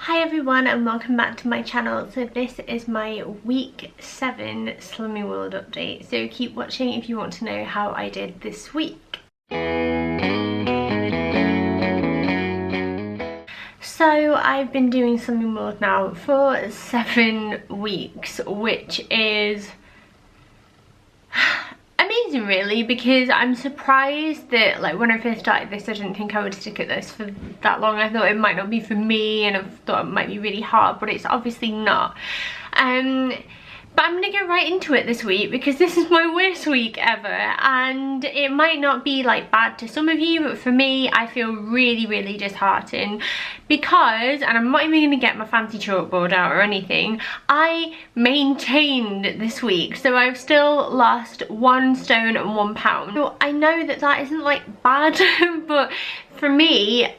Hi everyone and welcome back to my channel. So this is my week 7 Slimming World update, so keep watching if you want to know how I did this week. So I've been doing Slimming World now for 7 weeks, which is amazing really, because I'm surprised that like when I first started this I didn't think I would stick at this for that long. I thought it might not be for me and I thought it might be really hard, but it's obviously not. But I'm gonna get right into it this week because this is my worst week ever, and it might not be like bad to some of you, but for me I feel really disheartened because, and I'm not even gonna get my fancy chalkboard out or anything, I maintained this week, so I've still lost 1 stone and 1 pound. So I know that that isn't like bad but for me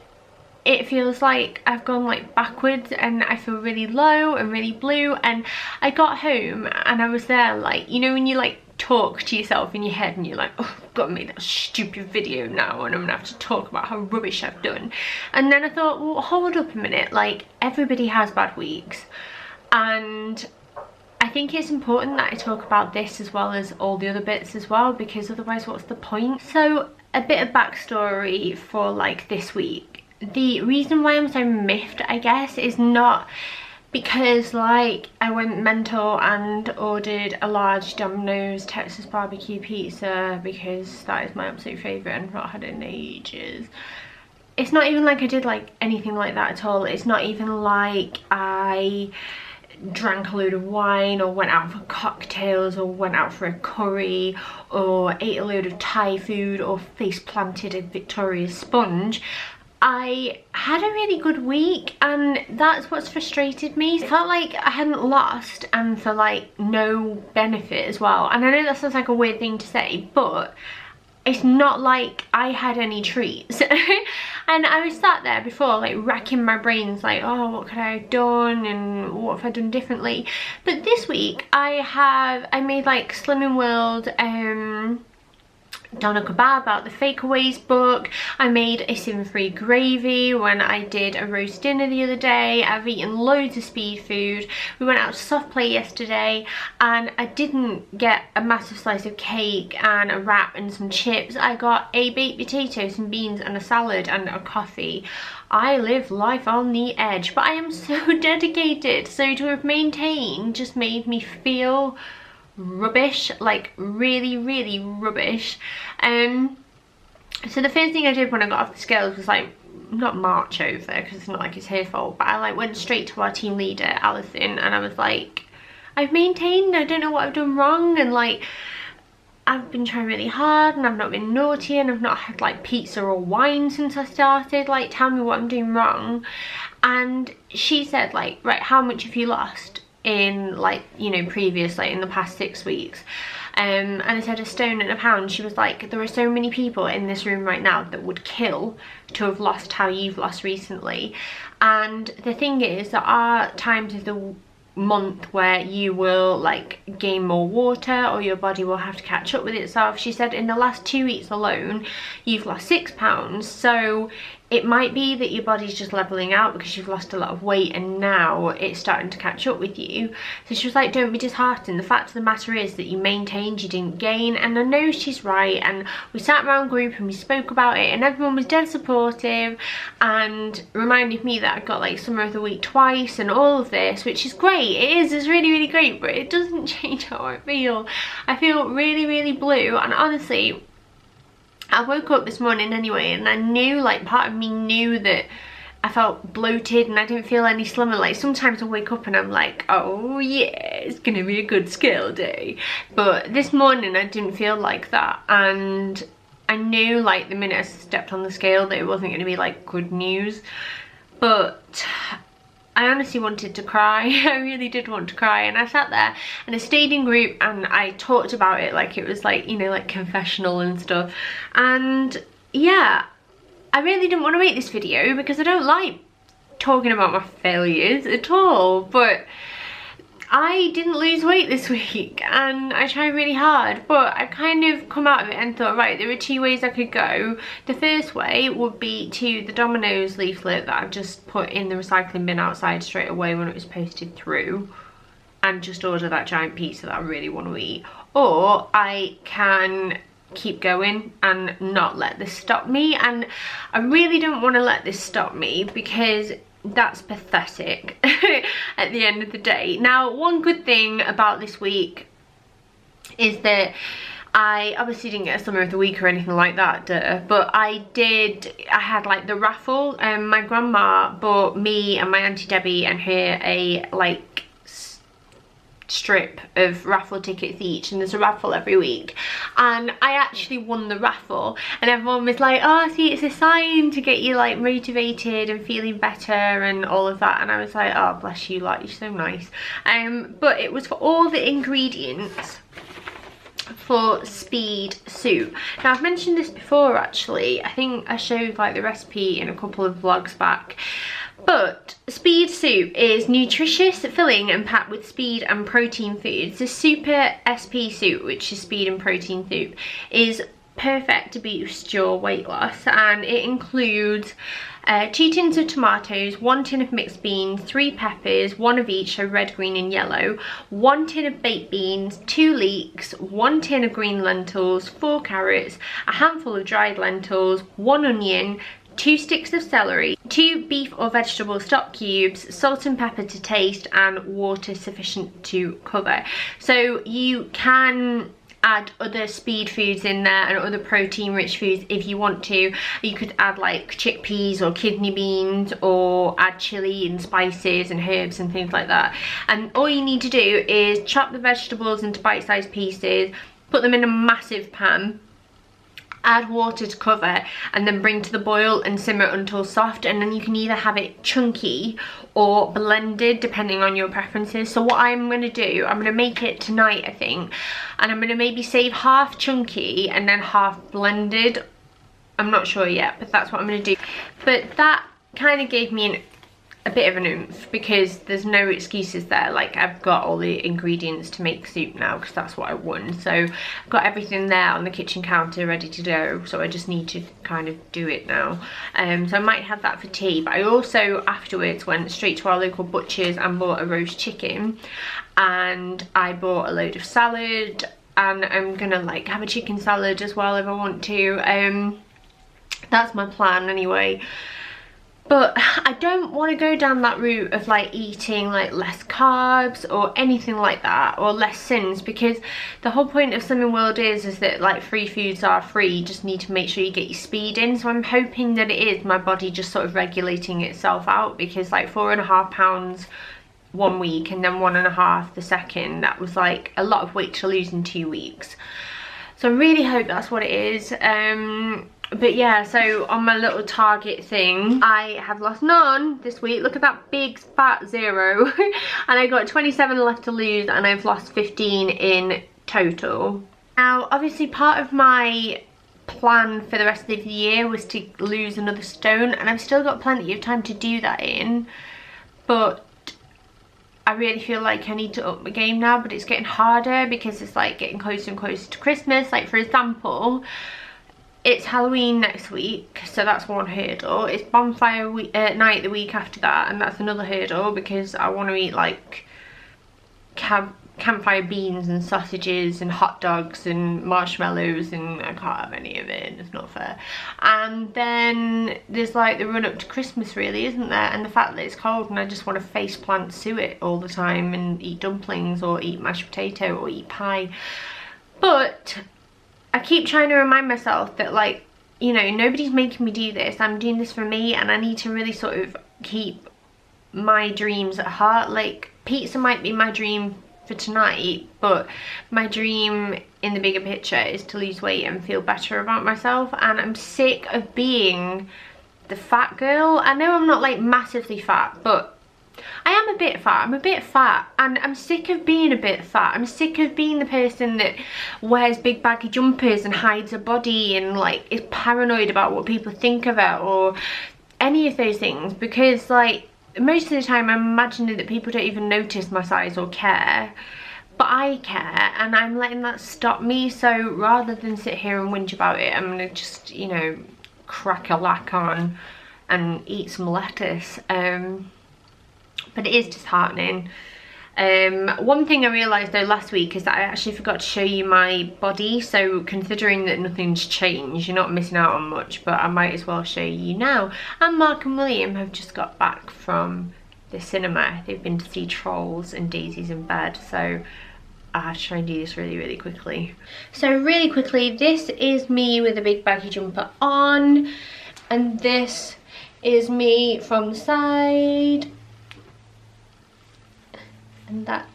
it feels like I've gone like backwards and I feel really low and really blue. And I got home and I was there, like, you know when you like talk to yourself in your head and you're like, oh, I've got to make that stupid video now and I'm gonna have to talk about how rubbish I've done. And then I thought, well, hold up a minute, like everybody has bad weeks, and I think it's important that I talk about this as well as all the other bits as well, because otherwise what's the point? So a bit of backstory for like this week. The reason why I'm so miffed, I guess, is not because like I went mental and ordered a large Domino's Texas barbecue pizza because that is my absolute favourite and I've not had it in ages. It's not even like I did like anything like that at all. It's not even like I drank a load of wine or went out for cocktails or went out for a curry or ate a load of Thai food or face planted a Victoria sponge. I had a really good week and that's what's frustrated me. I felt like I hadn't lost and for like no benefit as well. And I know that sounds like a weird thing to say, but it's not like I had any treats. And I was sat there before like racking my brains like, oh, what could I have done and what have I done differently? But this week I made like Slimming World doner kebab out the Fakeaways book. I made a sin-free gravy when I did a roast dinner the other day. I've eaten loads of speed food. We went out to soft play yesterday and I didn't get a massive slice of cake and a wrap and some chips. I got a baked potato, some beans and a salad and a coffee. I live life on the edge, but I am so dedicated. So to have maintained just made me feel rubbish, like really rubbish. So the first thing I did when I got off the scales was like not march over, because it's not like it's her fault, but I like went straight to our team leader Alison and I was like, I've maintained, I don't know what I've done wrong, and like I've been trying really hard and I've not been naughty and I've not had like pizza or wine since I started, like tell me what I'm doing wrong. And she said like, right, how much have you lost in like, you know, previous, like in the past 6 weeks? And I said 1 stone and 1 pound. She was like, there are so many people in this room right now that would kill to have lost how you've lost recently. And the thing is, there are times of the month where you will like gain more water or your body will have to catch up with itself. She said in the last 2 weeks alone you've lost 6 pounds, so it might be that your body's just leveling out because you've lost a lot of weight and now it's starting to catch up with you. So she was like, don't be disheartened, the fact of the matter is that you maintained, you didn't gain. And I know she's right, and we sat around group and we spoke about it and everyone was dead supportive and reminded me that I got like summer of the week twice and all of this, which is great. It's really great, but it doesn't change how I feel. I feel really blue, and honestly I woke up this morning anyway and I knew, like part of me knew that I felt bloated and I didn't feel any slimmer. Like sometimes I wake up and I'm like, oh yeah, it's gonna be a good scale day, but this morning I didn't feel like that, and I knew like the minute I stepped on the scale that it wasn't gonna be like good news. But I honestly wanted to cry. I really did want to cry, and I sat there and I stayed in group and I talked about it like it was like, you know, like confessional and stuff. And yeah, I really didn't want to make this video because I don't like talking about my failures at all, but I didn't lose weight this week, and I tried really hard, but I kind of come out of it and thought, right, there are two ways I could go. The first way would be to the Domino's leaflet that I've just put in the recycling bin outside straight away when it was posted through, and just order that giant pizza that I really want to eat. Or I can keep going and not let this stop me, and I really don't want to let this stop me because that's pathetic at the end of the day. Now, one good thing about this week is that I obviously didn't get a summer of the week or anything like that, but I had like the raffle, and my grandma bought me and my auntie Debbie and her a like strip of raffle tickets each, and there's a raffle every week, and I actually won the raffle, and everyone was like, oh, see, it's a sign to get you like motivated and feeling better and all of that, and I was like, oh, bless you, like, you're so nice. But it was for all the ingredients for speed soup. Now, I've mentioned this before actually. I think I showed like the recipe in a couple of vlogs back. But speed soup is nutritious, filling and packed with speed and protein foods. The Super SP soup, which is speed and protein soup, is perfect to boost your weight loss, and it includes 2 tins of tomatoes, 1 tin of mixed beans, 3 peppers, 1 of each, so red, green and yellow, 1 tin of baked beans, 2 leeks, 1 tin of green lentils, 4 carrots, a handful of dried lentils, 1 onion, 2 sticks of celery, 2 beef or vegetable stock cubes, salt and pepper to taste, and water sufficient to cover. So you can add other speed foods in there and other protein rich foods if you want to. You could add like chickpeas or kidney beans, or add chili and spices and herbs and things like that. And all you need to do is chop the vegetables into bite-sized pieces, put them in a massive pan, add water to cover, and then bring to the boil and simmer until soft, and then you can either have it chunky or blended depending on your preferences. So what I'm going to do, I'm going to make it tonight, I think, and I'm going to maybe save half chunky and then half blended. I'm not sure yet, but that's what I'm going to do. But that kind of gave me a bit of an oomph, because there's no excuses there. Like, I've got all the ingredients to make soup now, because that's what I won. So I've got everything there on the kitchen counter ready to go, so I just need to kind of do it now. So I might have that for tea, but I also afterwards went straight to our local butcher's and bought a roast chicken, and I bought a load of salad, and I'm gonna like have a chicken salad as well if I want to. That's my plan anyway. But I don't want to go down that route of like eating like less carbs or anything like that, or less sins, because the whole point of Slimming World is that like free foods are free. You just need to make sure you get your speed in. So I'm hoping that it is my body just sort of regulating itself out, because like 4.5 pounds 1 week and then 1.5 the second, that was like a lot of weight to lose in 2 weeks. So I really hope that's what it is. But yeah, so on my little Target thing, I have lost none this week. Look at that big fat 0. And I got 27 left to lose, and I've lost 15 in total. Now, obviously part of my plan for the rest of the year was to lose another stone, and I've still got plenty of time to do that in. But I really feel like I need to up my game now, but it's getting harder because it's like getting closer and closer to Christmas. Like, for example, it's Halloween next week, so that's one hurdle. It's bonfire night the week after that, and that's another hurdle, because I want to eat like campfire beans and sausages and hot dogs and marshmallows, and I can't have any of it, it's not fair. And then there's like the run up to Christmas, really, isn't there? And the fact that it's cold and I just want to face plant suet all the time and eat dumplings or eat mashed potato or eat pie. But I keep trying to remind myself that, like, you know, nobody's making me do this. I'm doing this for me, and I need to really sort of keep my dreams at heart. Like, pizza might be my dream for tonight, but my dream in the bigger picture is to lose weight and feel better about myself. And I'm sick of being the fat girl. I know I'm not like massively fat, but I am a bit fat. I'm a bit fat, and I'm sick of being a bit fat. I'm sick of being the person that wears big baggy jumpers and hides her body and like is paranoid about what people think of her or any of those things, because like most of the time I'm imagining that people don't even notice my size or care, but I care, and I'm letting that stop me. So rather than sit here and whinge about it, I'm gonna just, you know, crack a lack on and eat some lettuce. But it is disheartening. One thing I realised though last week is that I actually forgot to show you my body. So considering that nothing's changed, you're not missing out on much, but I might as well show you now. And Mark and William have just got back from the cinema. They've been to see Trolls and Daisy's in bed, so I have to try and do this really, really quickly. So really quickly, this is me with a big baggy jumper on, and this is me from the side, and that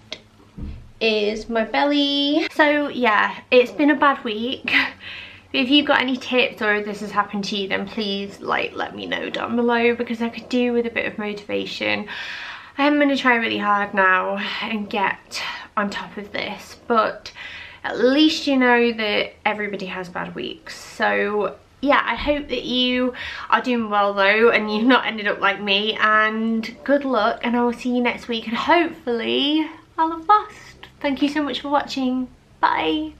is my belly. So yeah, it's been a bad week. If you've got any tips or if this has happened to you, then please like let me know down below, because I could do with a bit of motivation. I'm going to try really hard now and get on top of this, but at least you know that everybody has bad weeks. So yeah, I hope that you are doing well though, and you've not ended up like me, and good luck, and I will see you next week, and hopefully I'll have lost. Thank you so much for watching. Bye.